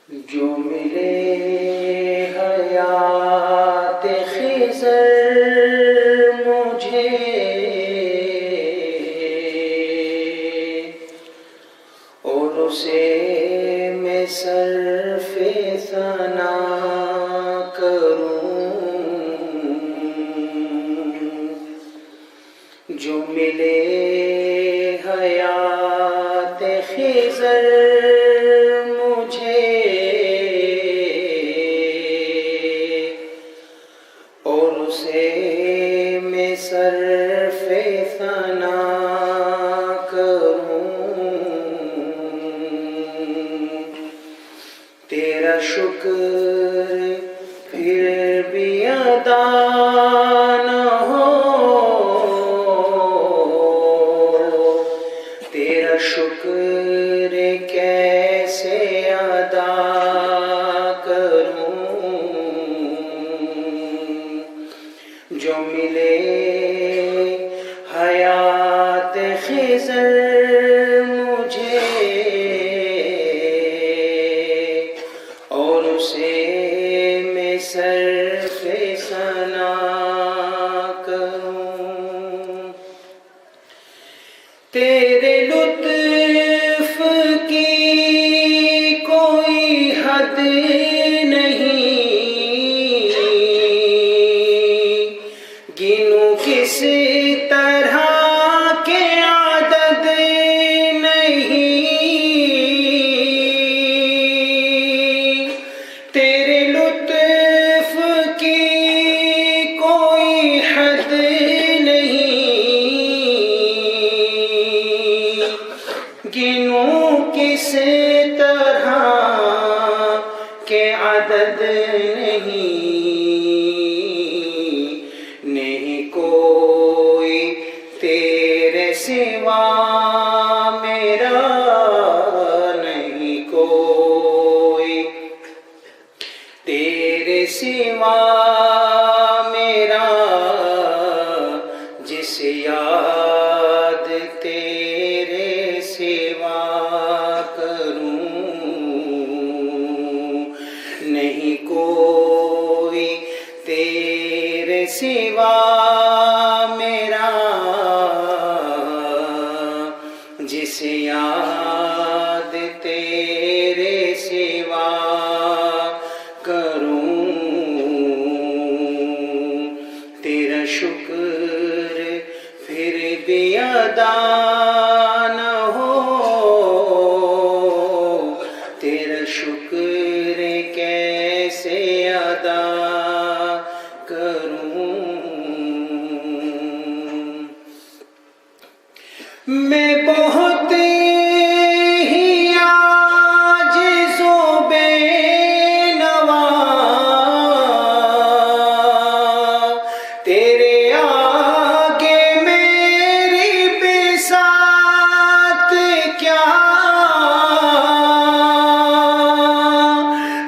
جو ملے حیات خضر مجھے، اور اسے میں صرف ثنا کروں، جو ملے حیات خضر مجھے، اور اسے میں صرف ثنا کروں، تیرا شکر پھر بھی ادا نہ ہو، تیرا شکر کیسے ادا کروں، جو ملے حیات خضر مجھے، اور اسے میں صرف ثنا کروں، تیرے لطف کی کوئی حد نہیں، گنوں کس طرح کے عدد نہیں، تیرے لطف کی کوئی حد نہیں، گنوں کس طرح کے عدد نہیں کوئی تیرے سوا میرا، نہیں کوئی تیرے سوا میرا، جس یاد تیرے سوا کروں، نہیں کوئی تیرے سوا میرا، جس یاد تیرے سوا کروں، تیرا شکر پھر بھی ادا نہ ہو، تیرا شکر کیسے ادا کروں، میں بہت ہی عاجز و بے نوا، تیرے آگے میری بساط کیا،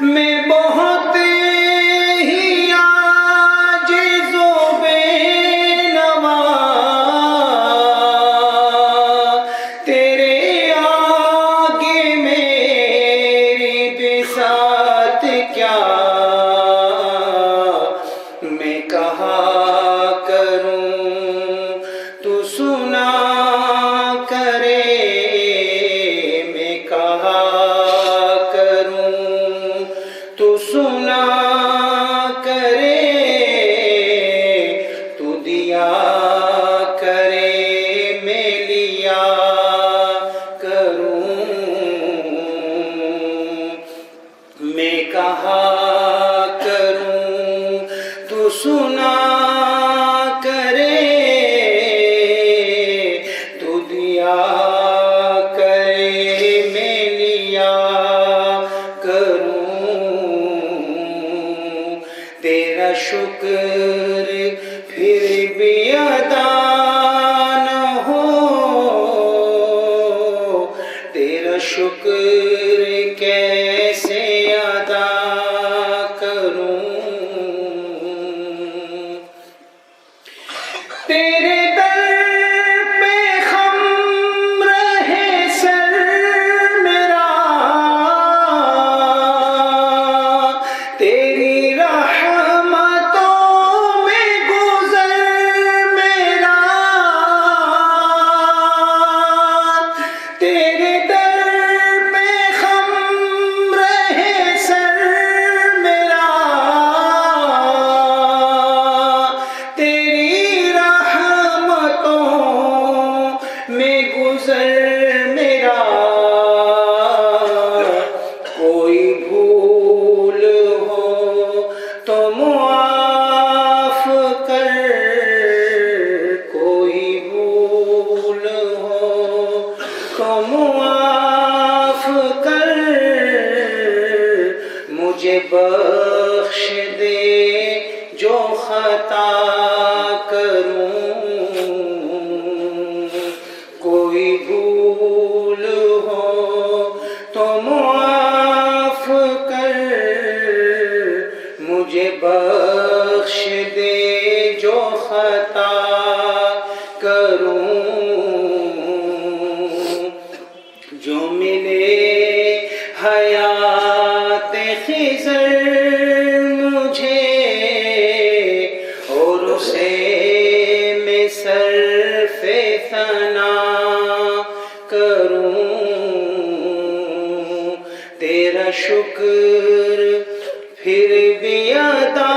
میں بہت ہی عاجز و بے نوا، تیرے آگے میری بساط کیا، میں کہا کروں تو سنا کرے، میں کہا کروں تو سنا کرے، تو دیا کرے میں لیا کروں، میں کہا کروں تو سنا کرے، تو دیا کرے میں لیا کروں، تیرا شکر پھر بھی ادا نہ ہو، تیرا شکر کیسے ادا کروں، تیرے در پہ خم رہے سر میرا، کوئی بھول ہو تو معاف کر، کوئی بھول ہو تو معاف کر، مجھے بخش دے جو خطا کروں، کوئی بھول ہو تو معاف کر، مجھے بخش دے جو خطا کروں، جو ملے حیات خضر مجھے اور اسے میں صرف ثنا کروں، تیرا شکر پھر بھی ادا